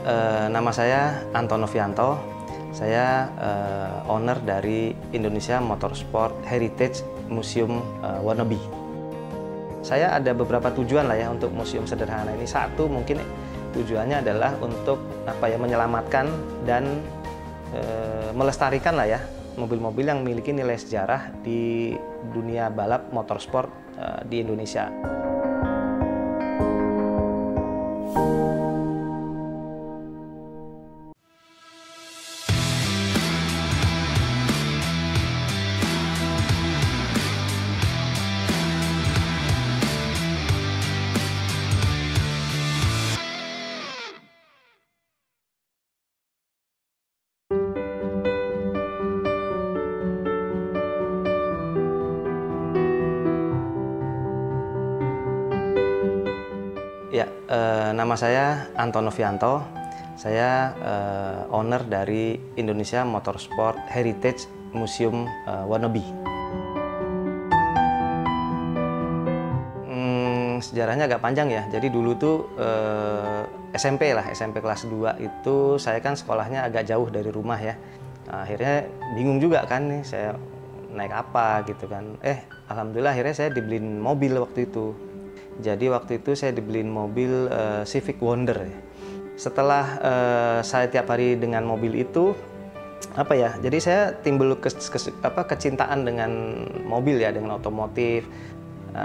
Nama saya Anton Novianto. Saya owner dari Indonesia Motorsport Heritage Museum Wannabe. Saya ada beberapa tujuan lah ya untuk museum sederhana ini. Satu, mungkin tujuannya adalah untuk menyelamatkan dan melestarikan lah ya mobil-mobil yang memiliki nilai sejarah di dunia balap motorsport di Indonesia. Ya, nama saya Anton Novianto. Saya owner dari Indonesia Motorsport Heritage Museum Wannabe. Sejarahnya agak panjang ya. Jadi dulu tuh SMP kelas 2 itu saya kan sekolahnya agak jauh dari rumah ya. Akhirnya bingung juga kan nih saya naik apa gitu kan. Alhamdulillah akhirnya saya dibeliin mobil waktu itu. Jadi waktu itu saya dibeliin mobil Civic Wonder. Setelah saya tiap hari dengan mobil itu, jadi saya timbul kecintaan dengan mobil ya, dengan otomotif.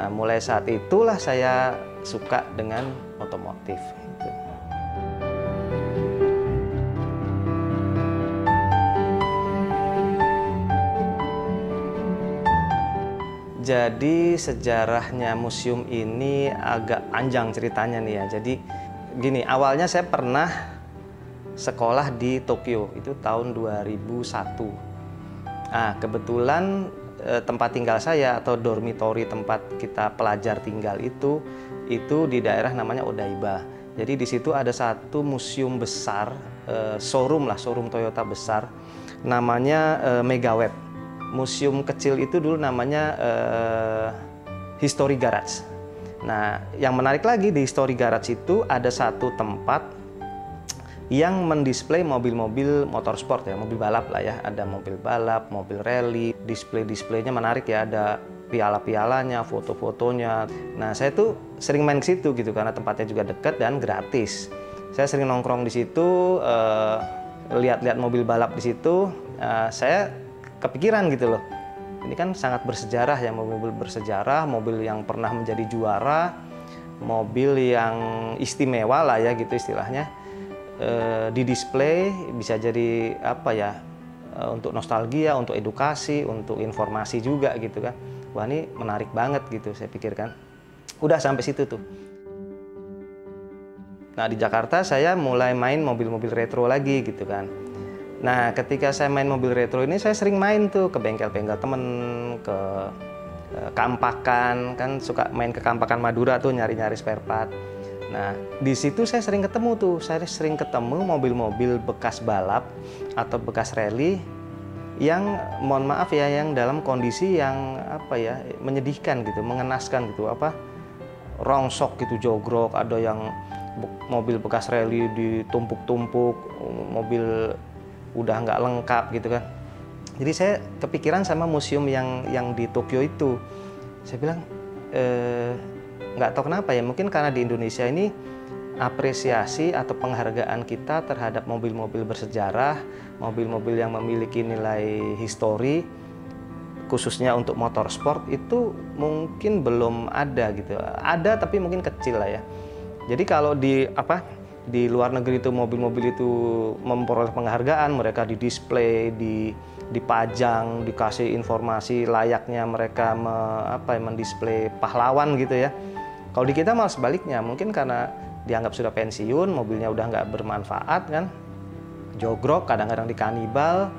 Mulai saat itulah saya suka dengan otomotif. Gitu. Jadi sejarahnya museum ini agak panjang ceritanya nih ya. Jadi gini, awalnya saya pernah sekolah di Tokyo, itu tahun 2001. Kebetulan tempat tinggal saya atau dormitory tempat kita pelajar tinggal itu di daerah namanya Odaiba. Jadi di situ ada satu museum besar, showroom Toyota besar, namanya Megaweb. Museum kecil itu dulu namanya History Garage. Nah, yang menarik lagi di History Garage itu ada satu tempat yang mendisplay mobil-mobil motorsport ya, mobil balap lah ya. Ada mobil balap, mobil rally, display-displaynya menarik ya, ada piala-pialanya, foto-fotonya. Nah, saya tuh sering main ke situ gitu karena tempatnya juga dekat dan gratis. Saya sering nongkrong di situ, lihat-lihat mobil balap di situ. Saya kepikiran gitu loh, ini kan sangat bersejarah ya, mobil bersejarah, mobil yang pernah menjadi juara, mobil yang istimewa lah ya gitu istilahnya, di display bisa jadi untuk nostalgia, untuk edukasi, untuk informasi juga gitu kan. Wah, ini menarik banget gitu saya pikirkan. Udah sampai situ tuh. Nah, di Jakarta saya mulai main mobil-mobil retro lagi gitu kan. Nah, ketika saya main mobil retro ini, saya sering main tuh ke bengkel-bengkel temen, ke Kampakan, kan suka main ke Kampakan Madura tuh nyari-nyari spare part. Nah, di situ saya sering ketemu mobil-mobil bekas balap atau bekas rally yang mohon maaf ya, yang dalam kondisi yang menyedihkan gitu, mengenaskan gitu, rongsok gitu, jogrok, ada yang mobil bekas rally ditumpuk-tumpuk, mobil udah nggak lengkap gitu kan. Jadi saya kepikiran sama museum yang di Tokyo itu. Saya bilang nggak tahu kenapa ya, mungkin karena di Indonesia ini apresiasi atau penghargaan kita terhadap mobil-mobil bersejarah, mobil-mobil yang memiliki nilai histori, khususnya untuk motorsport itu mungkin belum ada gitu. Ada tapi mungkin kecil lah ya. Jadi kalau di luar negeri itu mobil-mobil itu memperoleh penghargaan, mereka didisplay, dipajang, dikasih informasi layaknya mereka mendisplay pahlawan gitu ya. Kalau di kita malah sebaliknya, mungkin karena dianggap sudah pensiun, mobilnya udah nggak bermanfaat kan, jogrok, kadang-kadang dikanibal,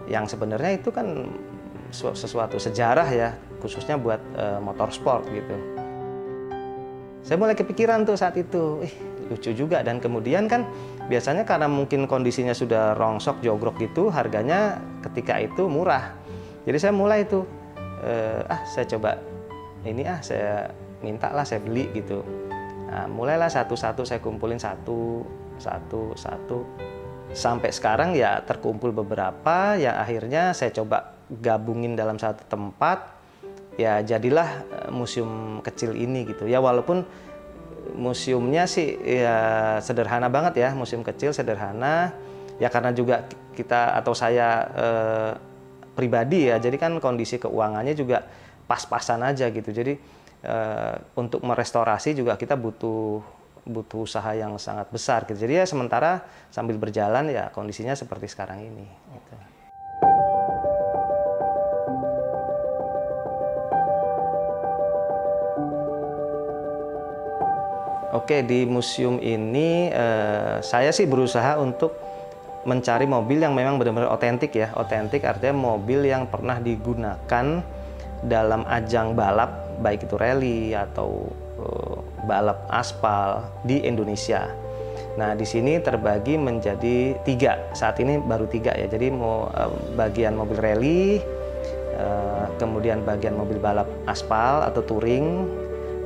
yang sebenarnya itu kan sesuatu sejarah ya, khususnya buat motorsport gitu. Saya mulai kepikiran tuh saat itu, lucu juga. Dan kemudian kan biasanya karena mungkin kondisinya sudah rongsok, jogrok gitu, harganya ketika itu murah. Jadi saya mulai tuh, saya coba ini saya minta lah, saya beli gitu. Nah, mulailah satu-satu saya kumpulin satu satu sampai sekarang ya terkumpul beberapa yang akhirnya saya coba gabungin dalam satu tempat, ya jadilah museum kecil ini gitu ya. Walaupun museumnya sih ya sederhana banget ya, museum kecil sederhana ya, karena juga kita atau saya pribadi ya, jadi kan kondisi keuangannya juga pas-pasan aja gitu. Jadi untuk merestorasi juga kita butuh usaha yang sangat besar gitu. Jadi ya sementara sambil berjalan ya kondisinya seperti sekarang ini gitu. Oke, di museum ini saya sih berusaha untuk mencari mobil yang memang benar-benar otentik ya. Otentik artinya mobil yang pernah digunakan dalam ajang balap, baik itu rally atau balap aspal di Indonesia. Nah, di sini terbagi menjadi 3. Saat ini baru 3 ya. Jadi bagian mobil rally, kemudian bagian mobil balap aspal atau touring.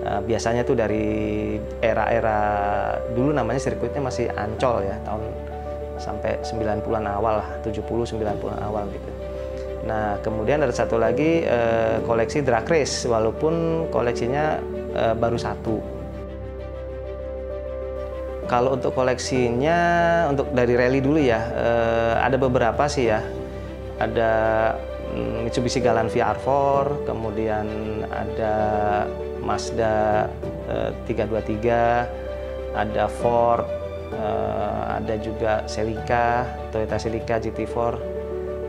Biasanya tuh dari era-era dulu, namanya sirkuitnya masih Ancol ya, tahun sampai 90-an awal lah, 70-90-an awal gitu. Nah, kemudian ada satu lagi koleksi drag race, walaupun koleksinya baru 1. Kalau untuk koleksinya, untuk dari rally dulu ya, ada beberapa sih ya. Ada Mitsubishi Galant VR4, kemudian ada Mazda 323, ada Ford, ada juga Celica, Toyota Celica GT4,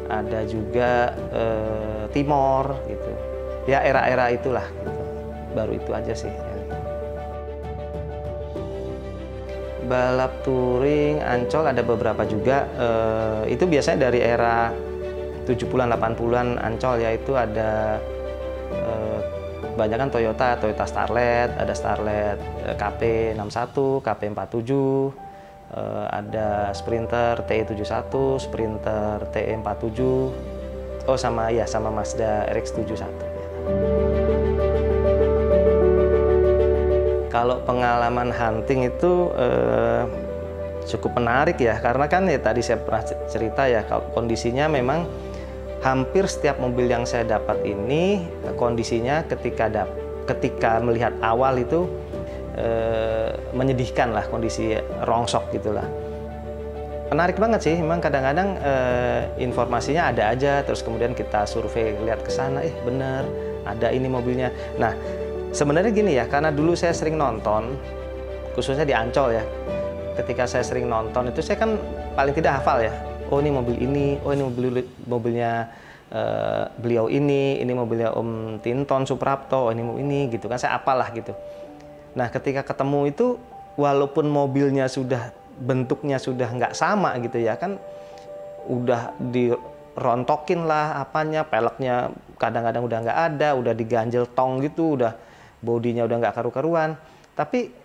ada juga Timor gitu. Ya era-era itulah gitu. Baru itu aja sih. Balap touring Ancol ada beberapa juga, itu biasanya dari era 70-an 80-an Ancol ya, itu ada kebanyakan Toyota Starlet, ada Starlet KP61, KP47, ada Sprinter TE71, Sprinter TE47, sama Mazda RX-71. Kalau pengalaman hunting itu cukup menarik ya, karena kan ya tadi saya pernah cerita ya, kondisinya memang hampir setiap mobil yang saya dapat ini kondisinya ketika melihat awal itu menyedihkan lah, kondisi rongsok gitulah. Menarik banget sih, memang kadang-kadang informasinya ada aja, terus kemudian kita survei lihat ke sana, bener ada ini mobilnya. Nah, sebenarnya gini ya, karena dulu saya sering nonton, khususnya di Ancol ya. Ketika saya sering nonton itu saya kan paling tidak hafal ya. Oh ini mobil ini, oh ini mobilnya beliau ini mobilnya Om Tinton Suprapto, oh ini gitu kan, saya apalah gitu. Nah, ketika ketemu itu, walaupun mobilnya bentuknya sudah nggak sama gitu ya kan, udah dirontokin lah apanya, peleknya kadang-kadang udah nggak ada, udah diganjel tong gitu, udah bodinya udah nggak karu-karuan. Tapi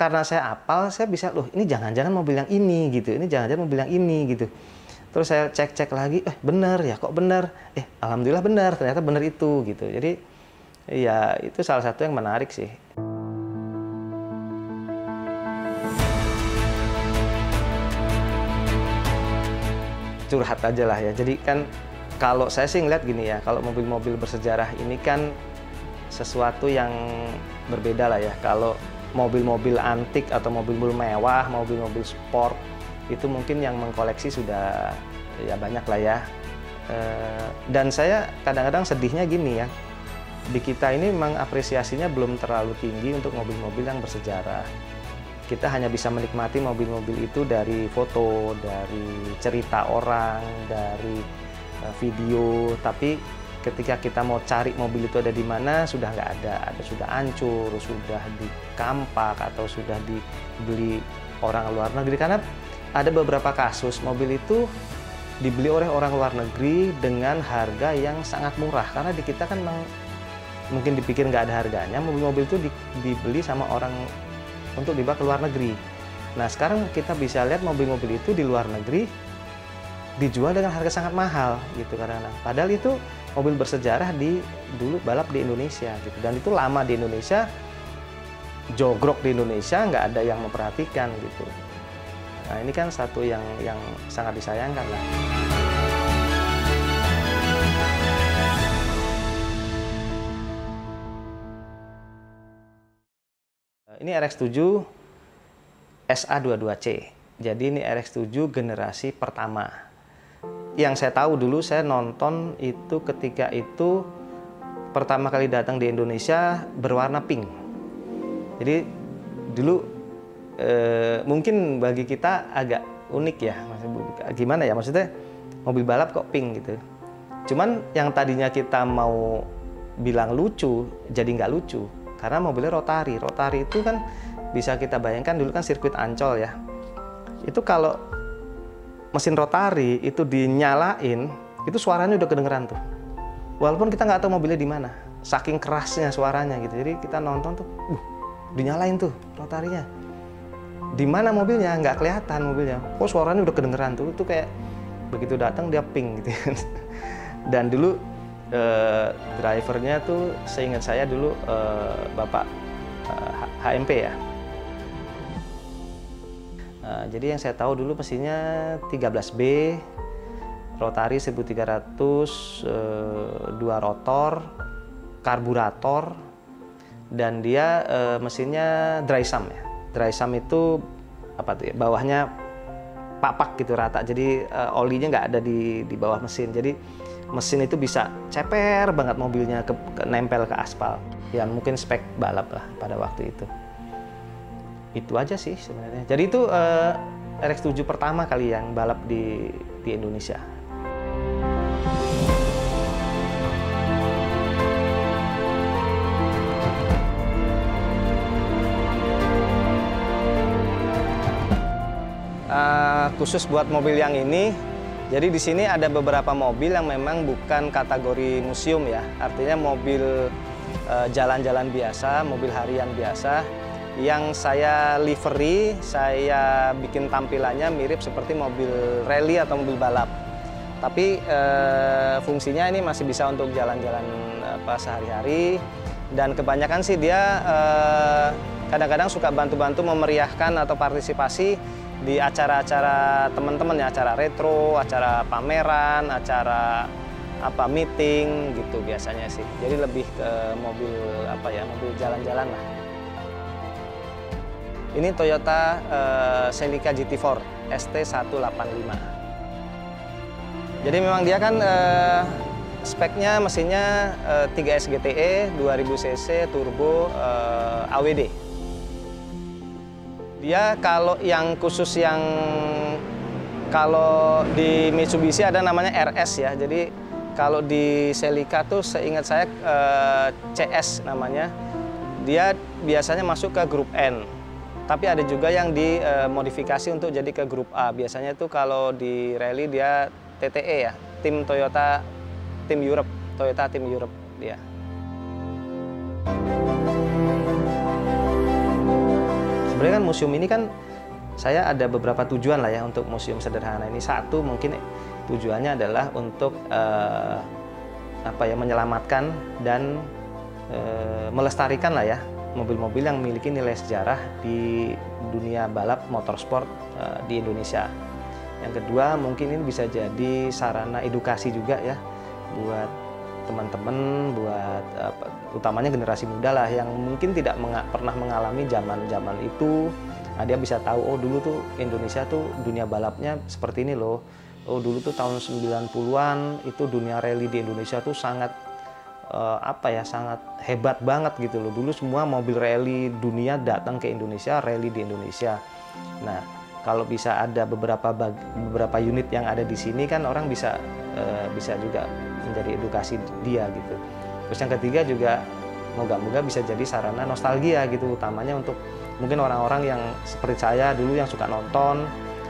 karena saya apal, saya bisa, loh ini jangan-jangan mobil yang ini gitu, ini jangan-jangan mobil yang ini gitu. Terus saya cek lagi, bener ya, kok bener? Alhamdulillah bener, ternyata bener itu gitu. Jadi ya itu salah satu yang menarik sih. Curhat aja lah ya. Jadi kan kalau saya sih ngeliat gini ya, kalau mobil-mobil bersejarah ini kan sesuatu yang berbeda lah ya. Kalau mobil-mobil antik atau mobil-mobil mewah, mobil-mobil sport, itu mungkin yang mengkoleksi sudah ya banyak lah ya. Dan saya kadang-kadang sedihnya gini ya, di kita ini memang apresiasinya belum terlalu tinggi untuk mobil-mobil yang bersejarah. Kita hanya bisa menikmati mobil-mobil itu dari foto, dari cerita orang, dari video, tapi ketika kita mau cari mobil itu ada di mana, sudah nggak ada, sudah hancur, sudah dikampak, atau sudah dibeli orang luar negeri. Karena ada beberapa kasus mobil itu dibeli oleh orang luar negeri dengan harga yang sangat murah. Karena di kita kan mungkin dipikir nggak ada harganya, mobil-mobil itu dibeli sama orang untuk dibawa ke luar negeri. Nah, sekarang kita bisa lihat mobil-mobil itu di luar negeri dijual dengan harga sangat mahal gitu kadang-kadang. Padahal itu mobil bersejarah dulu balap di Indonesia gitu, dan itu lama di Indonesia. jogrok di Indonesia nggak ada yang memperhatikan gitu. Nah ini kan satu yang sangat disayangkan lah. Ini RX-7 SA22C. Jadi ini RX-7 generasi pertama. Yang saya tahu dulu saya nonton itu ketika itu pertama kali datang di Indonesia berwarna pink. Jadi dulu mungkin bagi kita agak unik ya. Gimana ya, maksudnya mobil balap kok pink gitu. Cuman yang tadinya kita mau bilang lucu jadi nggak lucu. Karena mobilnya rotari. Rotari itu kan bisa kita bayangkan dulu kan sirkuit Ancol ya. Itu kalau mesin rotari itu dinyalain, itu suaranya udah kedengeran tuh. Walaupun kita nggak tahu mobilnya di mana. Saking kerasnya suaranya gitu. Jadi kita nonton tuh, dinyalain tuh rotarinya. Di mana mobilnya? Nggak kelihatan mobilnya. Oh suaranya udah kedengeran tuh. Itu kayak begitu datang dia pink gitu. Dan dulu drivernya tuh seingat saya dulu Bapak HMP ya. Jadi yang saya tahu dulu mesinnya 13B, rotari 1300, 2 rotor, karburator, dan dia mesinnya dry sump ya. Dry sump itu apa tuh ya? Bawahnya papak gitu rata, jadi olinya nggak ada di bawah mesin. Jadi mesin itu bisa ceper banget mobilnya nempel ke aspal. Ya mungkin spek balap lah pada waktu itu. Itu aja sih sebenarnya. Jadi itu RX-7 pertama kali yang balap di Indonesia. Khusus buat mobil yang ini, jadi di sini ada beberapa mobil yang memang bukan kategori museum ya. Artinya mobil jalan-jalan biasa, mobil harian biasa. Yang saya livery, saya bikin tampilannya mirip seperti mobil rally atau mobil balap. Tapi fungsinya ini masih bisa untuk jalan-jalan sehari-hari. Dan kebanyakan sih dia kadang-kadang suka bantu-bantu memeriahkan atau partisipasi di acara-acara teman-teman ya, acara retro, acara pameran, acara meeting gitu biasanya sih. Jadi lebih ke mobil mobil jalan-jalan lah. Ini Toyota Celica GT4 ST185. Jadi memang dia kan speknya mesinnya 3S GTE 2000 cc turbo AWD. Dia kalau yang khusus yang kalau di Mitsubishi ada namanya RS ya. Jadi kalau di Celica tuh seingat saya CS namanya. Dia biasanya masuk ke grup N. Tapi ada juga yang dimodifikasi untuk jadi ke grup A. Biasanya tuh kalau di rally dia TTE ya, tim Toyota, tim Europe, Toyota tim Europe dia. Sebenarnya kan museum ini kan saya ada beberapa tujuan lah ya untuk museum sederhana ini. Satu mungkin tujuannya adalah untuk menyelamatkan dan melestarikan lah ya mobil-mobil yang memiliki nilai sejarah di dunia balap motorsport di Indonesia. Yang kedua mungkin ini bisa jadi sarana edukasi juga ya buat teman-teman, buat utamanya generasi muda lah yang mungkin tidak pernah mengalami zaman-zaman itu. Nah, dia bisa tahu, oh dulu tuh Indonesia tuh dunia balapnya seperti ini loh. Oh dulu tuh tahun 90-an itu dunia rally di Indonesia tuh sangat sangat hebat banget gitu loh. Dulu semua mobil rally dunia datang ke Indonesia, rally di Indonesia. Nah, kalau bisa ada beberapa unit yang ada di sini kan orang bisa juga menjadi edukasi dia gitu. Terus yang ketiga juga moga-moga bisa jadi sarana nostalgia gitu, utamanya untuk mungkin orang-orang yang seperti saya dulu yang suka nonton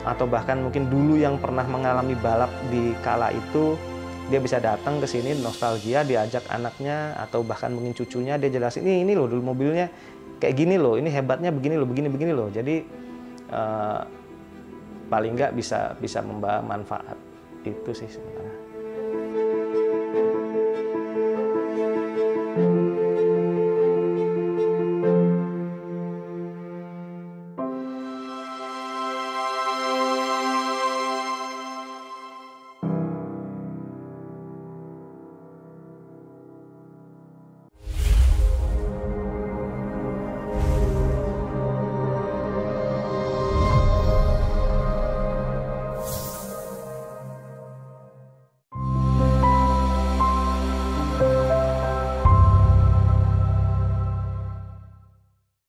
atau bahkan mungkin dulu yang pernah mengalami balap di kala itu, dia bisa datang ke sini nostalgia, diajak anaknya atau bahkan mungkin cucunya, dia jelasin ini loh dulu mobilnya kayak gini loh, ini hebatnya begini loh, begini loh. Jadi paling nggak bisa membawa manfaat itu sih sebenarnya.